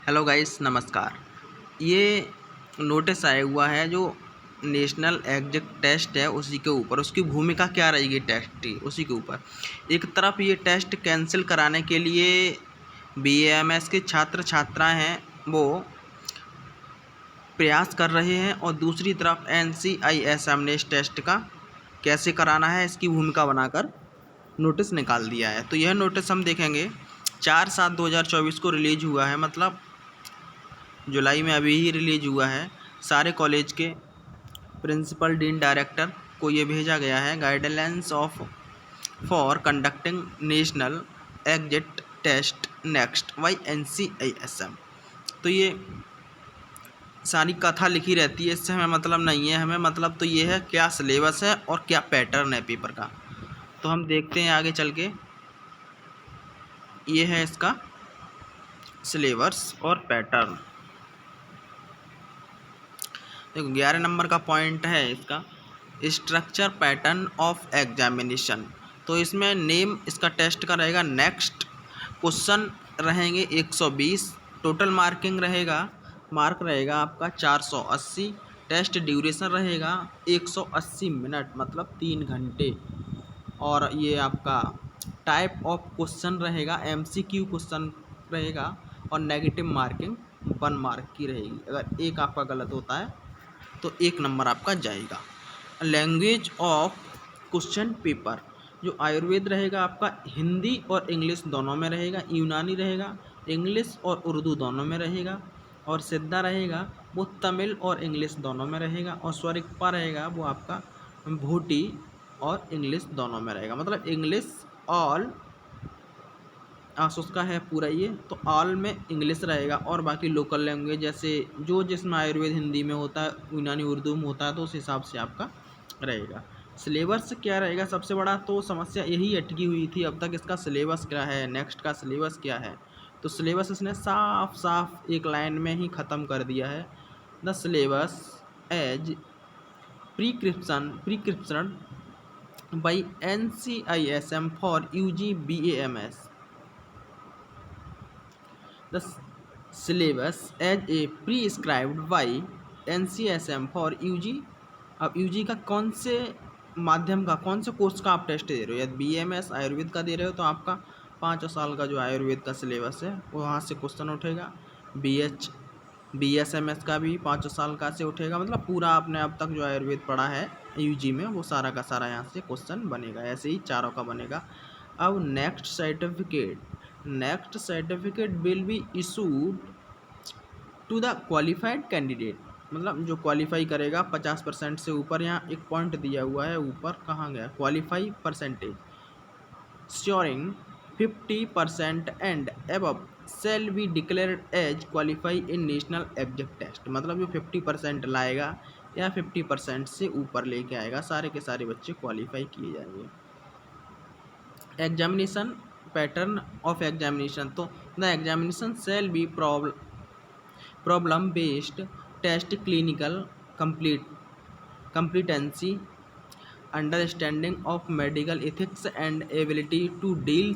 Hello guys, नमस्कार। ये notice आया हुआ है जो नेशनल एग्जिट टेस्ट है उसी के ऊपर, उसकी भूमिका क्या रहेगी टेस्ट की उसी के ऊपर। एक तरफ ये टेस्ट कैंसिल कराने के लिए बीएएमएस के छात्र छात्राएं हैं वो प्रयास कर रहे हैं, और दूसरी तरफ एनसीआईएसएम ने इस टेस्ट का कैसे कराना है इसकी भूमिका बनाकर नोटिस निकाल दिया है। तो यह नोटिस हम देखेंगे 4/7/2024 को रिलीज हुआ है, मतलब जुलाई में अभी ही रिलीज हुआ है। सारे कॉलेज के प्रिंसिपल डीन डायरेक्टर को ये भेजा गया है, guidelines of for conducting national exit test next by NCISM. तो ये सारी कथा लिखी रहती है, इससे हमें मतलब नहीं है। हमें मतलब तो ये है क्या सिलेबस है और क्या पैटर्न है पेपर का। तो हम देखते हैं आगे चल के। ये है इसका सिलेबस और पैटर्न। देखो 11 नंबर का पॉइंट है इसका स्ट्रक्चर पैटर्न ऑफ एग्जामिनेशन। तो इसमें नेम इसका टेस्ट का रहेगा नेक्स्ट। क्वेश्चन रहेंगे 120। टोटल मार्क रहेगा आपका 480। टेस्ट ड्यूरेशन रहेगा 180 मिनट, मतलब 3 घंटे। और ये आपका टाइप ऑफ क्वेश्चन रहेगा एमसीक्यू क्वेश्चन रहेगा, और नेगेटिव मार्किंग 1 मार्क की रहेगी। अगर एक आपका गलत होता है तो 1 नंबर आपका जाएगा। लैंग्वेज ऑफ क्वेश्चन पेपर, जो आयुर्वेद रहेगा आपका हिंदी और इंग्लिश दोनों में रहेगा, यूनानी रहेगा इंग्लिश और उर्दू दोनों में रहेगा, और सिद्धा रहेगा वो तमिल और इंग्लिश दोनों में रहेगा, और स्वरिकपा रहेगा वो आपका भूटी और इंग्लिश दोनों में रहेगा। मतलब इंग्लिश ऑल उसका है पूरा ये, तो ऑल में इंग्लिश रहेगा, और बाकी लोकल लैंग्वेज जैसे जो जिसमें आयुर्वेद हिंदी में होता है, यूनानी उर्दू में होता है, तो उस हिसाब से आपका रहेगा। सिलेबस क्या रहेगा सबसे बड़ा, तो समस्या यही अटकी हुई थी अब तक, इसका सिलेबस क्या है, नेक्स्ट का सिलेबस क्या है। तो सिलेबस इसने साफ साफ एक लाइन में ही ख़त्म कर दिया है। The syllabus as prescription by NCISM for UG BAMS। The syllabus as a prescribed by NCSM for UG। अब UG का कौन से माध्यम का, कौन से कोर्स का आप टेस्ट दे रहे हो। यदि BMS आयुर्वेद का दे रहे हो तो आपका 5 साल का जो आयुर्वेद का सिलेबस है वो वहाँ से क्वेश्चन उठेगा। BSMS का भी 5 साल का से उठेगा। मतलब पूरा आपने अब तक जो आयुर्वेद पढ़ा है UG में वो सारा का सारा यहाँ से क्वेश्चन बनेगा। ऐसे ही चारों का बनेगा। अब next certificate will be issued to the qualified candidate. मतलब जो क्वालिफाई करेगा 50% से ऊपर, यहाँ एक पॉइंट दिया हुआ है ऊपर, कहाँ गया, qualify percentage securing 50% and above shall be declared as qualify in national exit test. मतलब जो 50% लाएगा या 50% से ऊपर लेके आएगा, सारे के सारे बच्चे क्वालिफाई किए जाएंगे। एग्जामिनेशन पैटर्न ऑफ एग्जामिनेशन, तो the examination shall be problem based test, clinical competency, understanding of medical ethics and ability to deal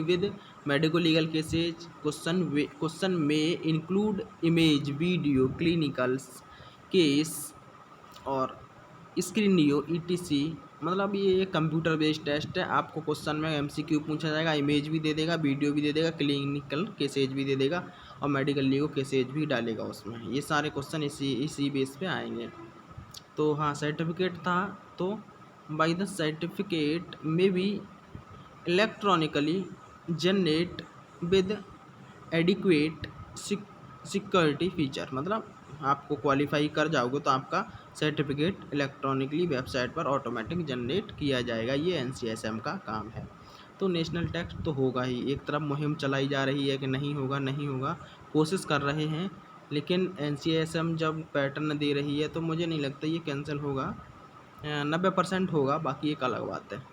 with medical legal cases। Question may include image, video, clinical case और स्क्रीनियो ETC। मतलब ये computer based test है। आपको question में MCQ पूछा जाएगा, image भी दे देगा, वीडियो भी दे देगा, क्लिनिकल केसेज भी दे देगा, और मेडिकल लीगो केसेज भी डालेगा उसमें। ये सारे क्वेश्चन इसी बेस पे आएंगे। तो हाँ, सर्टिफिकेट था तो by the certificate may be electronically generate with adequate security feature. मतलब आपको क्वालिफाई कर जाओगे तो आपका सर्टिफिकेट इलेक्ट्रॉनिकली वेबसाइट पर ऑटोमेटिक जनरेट किया जाएगा। ये NCSM का काम है। तो नेशनल टेस्ट तो होगा ही। एक तरफ मुहिम चलाई जा रही है कि नहीं होगा, कोशिश कर रहे हैं, लेकिन NCSM जब पैटर्न दे रही है तो मुझे नहीं लगता ये कैंसिल होगा। 90% होगा, बाकी एक अलग बात है।